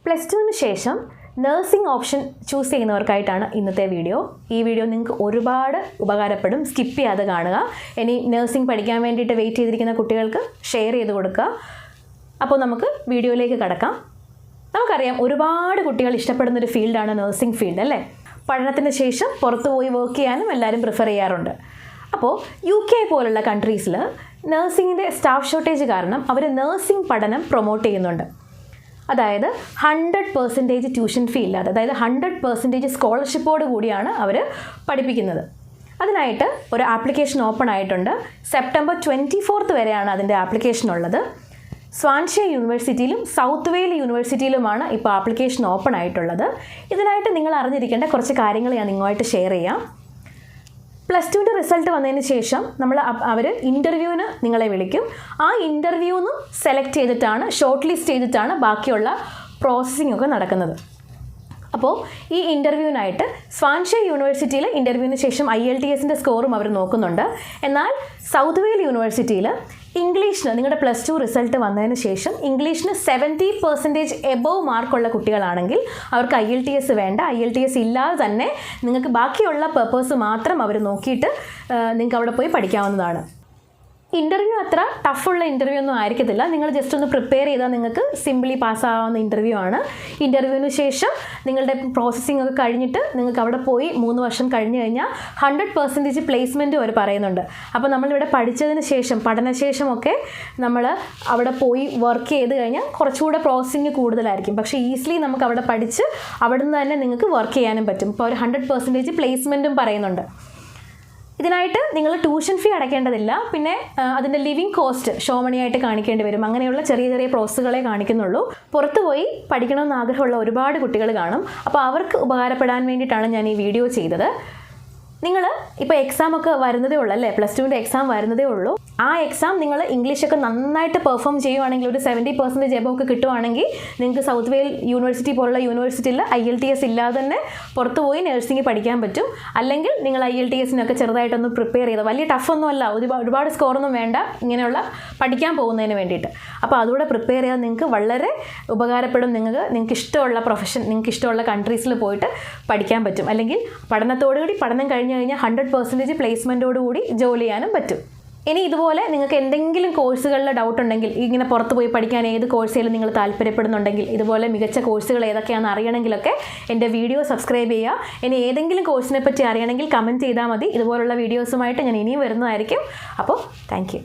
Plus ടുവിന് ശേഷം nursing option choose ചെയ്യുന്നവർക്കായിട്ടാണ് ഇന്നത്തെ വീഡിയോ. ഈ വീഡിയോ നിങ്ങൾക്ക് ഒരുപാട് ഉപകാരപ്പെടും. സ്കിപ്പ് ചെയ്യാതെ കാണുക. ഇനി നഴ്സിംഗ് പഠിക്കാൻ വേണ്ടിയിട്ട് വെയിറ്റ് ചെയ്തിരിക്കുന്ന കുട്ടികൾക്ക് ഷെയർ ചെയ്ത് കൊടുക്കുക. അപ്പോൾ നമുക്ക് വീഡിയോയിലേക്ക് കടക്കാം. നമുക്കറിയാം, ഒരുപാട് കുട്ടികൾ ഇഷ്ടപ്പെടുന്നൊരു ഫീൽഡാണ് നഴ്സിംഗ് ഫീൽഡ് അല്ലേ? പഠനത്തിന് ശേഷം പുറത്ത് പോയി വർക്ക് ചെയ്യാനും എല്ലാവരും പ്രിഫർ ചെയ്യാറുണ്ട്. അപ്പോൾ UK പോലുള്ള കൺട്രീസിൽ നഴ്സിംഗിൻ്റെ സ്റ്റാഫ് ഷോർട്ടേജ് കാരണം അവർ നഴ്സിംഗ് പഠനം പ്രൊമോട്ട് ചെയ്യുന്നുണ്ട്. അതായത് 100% ട്യൂഷൻ ഫീ ഇല്ലാതെ, അതായത് 100% സ്കോളർഷിപ്പോട് കൂടിയാണ് അവർ പഠിപ്പിക്കുന്നത്. അതിനായിട്ട് ഒരു ആപ്ലിക്കേഷൻ ഓപ്പൺ ആയിട്ടുണ്ട്. സെപ്റ്റംബർ 24 വരെയാണ് അതിൻ്റെ ആപ്ലിക്കേഷൻ ഉള്ളത്. സ്വാൻഷെ യൂണിവേഴ്സിറ്റിയിലും സൗത്ത് വെയിൽ യൂണിവേഴ്സിറ്റിയിലുമാണ് ഇപ്പോൾ ആപ്ലിക്കേഷൻ ഓപ്പൺ ആയിട്ടുള്ളത്. ഇതിനായിട്ട് നിങ്ങൾ അറിഞ്ഞിരിക്കേണ്ട കുറച്ച് കാര്യങ്ങൾ ഞാൻ നിങ്ങളുമായിട്ട് ഷെയർ ചെയ്യാം. പ്ലസ് ടുവിൻ്റെ റിസൾട്ട് വന്നതിന് ശേഷം അവർ ഇൻ്റർവ്യൂവിന് നിങ്ങളെ വിളിക്കും. ആ ഇൻ്റർവ്യൂന്ന് സെലക്ട് ചെയ്തിട്ടാണ്, ഷോർട്ട് ലിസ്റ്റ് ചെയ്തിട്ടാണ് ബാക്കിയുള്ള പ്രോസസ്സിംഗ് ഒക്കെ നടക്കുന്നത്. അപ്പോൾ ഈ ഇൻ്റർവ്യൂവിനായിട്ട് സ്വാൻഷെ യൂണിവേഴ്സിറ്റിയിൽ ഇൻ്റർവ്യൂവിന് ശേഷം IELTSൻ്റെ സ്കോറും അവർ നോക്കുന്നുണ്ട്. എന്നാൽ സൗത്ത് വെയിൽ യൂണിവേഴ്സിറ്റിയിൽ ഇംഗ്ലീഷിന് നിങ്ങളുടെ പ്ലസ് 2 റിസൾട്ട് വന്നതിന് ശേഷം ഇംഗ്ലീഷിന് 70% എബോവ് മാർക്കുള്ള കുട്ടികളാണെങ്കിൽ അവർക്ക് IELTS വേണ്ട. IELTS ഇല്ലാതെ തന്നെ നിങ്ങൾക്ക് ബാക്കിയുള്ള പേപ്പേഴ്സ് മാത്രം അവർ നോക്കിയിട്ട് നിങ്ങൾക്ക് അവിടെ പോയി പഠിക്കാവുന്നതാണ്. ഇൻ്റർവ്യൂ അത്ര ടഫുള്ള ഇൻ്റർവ്യൂ ഒന്നും ആയിരിക്കത്തില്ല. നിങ്ങൾ ജസ്റ്റ് ഒന്ന് പ്രിപ്പയർ ചെയ്താൽ നിങ്ങൾക്ക് സിംപിളി പാസ്സാവുന്ന ഇൻ്റർവ്യൂ ആണ്. ഇൻ്റർവ്യൂവിന് ശേഷം നിങ്ങളുടെ പ്രോസസ്സിംഗ് ഒക്കെ കഴിഞ്ഞിട്ട് നിങ്ങൾക്ക് അവിടെ പോയി 3 വർഷം കഴിഞ്ഞ് കഴിഞ്ഞാൽ 100% പ്ലേസ്മെൻറ്റും അവർ പറയുന്നുണ്ട്. അപ്പോൾ നമ്മളിവിടെ പഠിച്ചതിന് ശേഷം, പഠനശേഷമൊക്കെ നമ്മൾ അവിടെ പോയി വർക്ക് ചെയ്ത് കഴിഞ്ഞാൽ കുറച്ചുകൂടെ പ്രോസസ്സിങ് കൂടുതലായിരിക്കും. പക്ഷേ ഈസിലി നമുക്ക് അവിടെ പഠിച്ച് അവിടെ നിന്ന് തന്നെ നിങ്ങൾക്ക് വർക്ക് ചെയ്യാനും പറ്റും. ഇപ്പോൾ ഒരു 100% പ്ലേസ്മെൻറ്റും പറയുന്നുണ്ട്. ഇതിനായിട്ട് നിങ്ങൾ ട്യൂഷൻ ഫീ അടയ്ക്കേണ്ടതില്ല. പിന്നെ അതിൻ്റെ ലിവിങ് കോസ്റ്റ് ഷോമണിയായിട്ട് കാണിക്കേണ്ടി വരും. അങ്ങനെയുള്ള ചെറിയ ചെറിയ പ്രോസസ്സുകളെ കാണിക്കുന്നുള്ളൂ. പുറത്ത് പോയി പഠിക്കണമെന്ന് ആഗ്രഹമുള്ള ഒരുപാട് കുട്ടികൾ കാണും. അപ്പോൾ അവർക്ക് ഉപകാരപ്പെടാൻ വേണ്ടിയിട്ടാണ് ഞാൻ ഈ വീഡിയോ ചെയ്തത്. നിങ്ങൾ ഇപ്പോൾ എക്സാമൊക്കെ വരുന്നതേ ഉള്ളൂ അല്ലേ? പ്ലസ് ടുവിൻ്റെ എക്സാം വരുന്നതേ ഉള്ളൂ. ആ എക്സാം നിങ്ങൾ ഇംഗ്ലീഷൊക്കെ നന്നായിട്ട് പെർഫോം ചെയ്യുവാണെങ്കിൽ, ഒരു 70% എബോവ് ഒക്കെ കിട്ടുവാണെങ്കിൽ നിങ്ങൾക്ക് സൗത്ത് വെയിൽ യൂണിവേഴ്സിറ്റി പോലുള്ള യൂണിവേഴ്സിറ്റിയിൽ IELTS ഇല്ലാതെ തന്നെ പുറത്ത് പോയി നഴ്സിംഗ് പഠിക്കാൻ പറ്റും. അല്ലെങ്കിൽ നിങ്ങൾ IELTSനൊക്കെ ചെറുതായിട്ടൊന്ന് പ്രിപ്പയർ ചെയ്ത്, വലിയ ടഫൊന്നുമല്ല, ഒരുപാട് സ്കോറൊന്നും വേണ്ട ഇങ്ങനെയുള്ള പഠിക്കാൻ പോകുന്നതിന് വേണ്ടിയിട്ട്. അപ്പോൾ അതുകൂടെ പ്രിപ്പയർ ചെയ്താൽ നിങ്ങൾക്ക് വളരെ ഉപകാരപ്പെടും. നിങ്ങൾക്ക് ഇഷ്ടമുള്ള പ്രൊഫഷൻ, നിങ്ങൾക്ക് ഇഷ്ടമുള്ള കൺട്രീസിൽ പോയിട്ട് പഠിക്കാൻ പറ്റും. അല്ലെങ്കിൽ പഠനത്തോടുകൂടി, പഠനം കഴിഞ്ഞ് കഴിഞ്ഞാൽ 100% പ്ലേസ്മെൻറ്റോടുകൂടി ജോലി ചെയ്യാനും പറ്റും. ഇനി ഇതുപോലെ നിങ്ങൾക്ക് എന്തെങ്കിലും കോഴ്സുകളിൽ ഡൗട്ട് ഉണ്ടെങ്കിൽ, ഇങ്ങനെ പുറത്ത് പോയി പഠിക്കാൻ ഏത് കോഴ്സിലും നിങ്ങൾ താല്പര്യപ്പെടുന്നുണ്ടെങ്കിൽ, ഇതുപോലെ മികച്ച കോഴ്സുകൾ ഏതൊക്കെയാണെന്ന് അറിയണമെങ്കിലൊക്കെ എൻ്റെ വീഡിയോ സബ്സ്ക്രൈബ് ചെയ്യുക. ഇനി ഏതെങ്കിലും കോഴ്സിനെ പറ്റി അറിയണമെങ്കിൽ കമൻറ്റ് ചെയ്താൽ മതി. ഇതുപോലുള്ള വീഡിയോസുമായിട്ട് ഞാൻ ഇനിയും വരുന്നതായിരിക്കും. അപ്പോൾ താങ്ക് യു.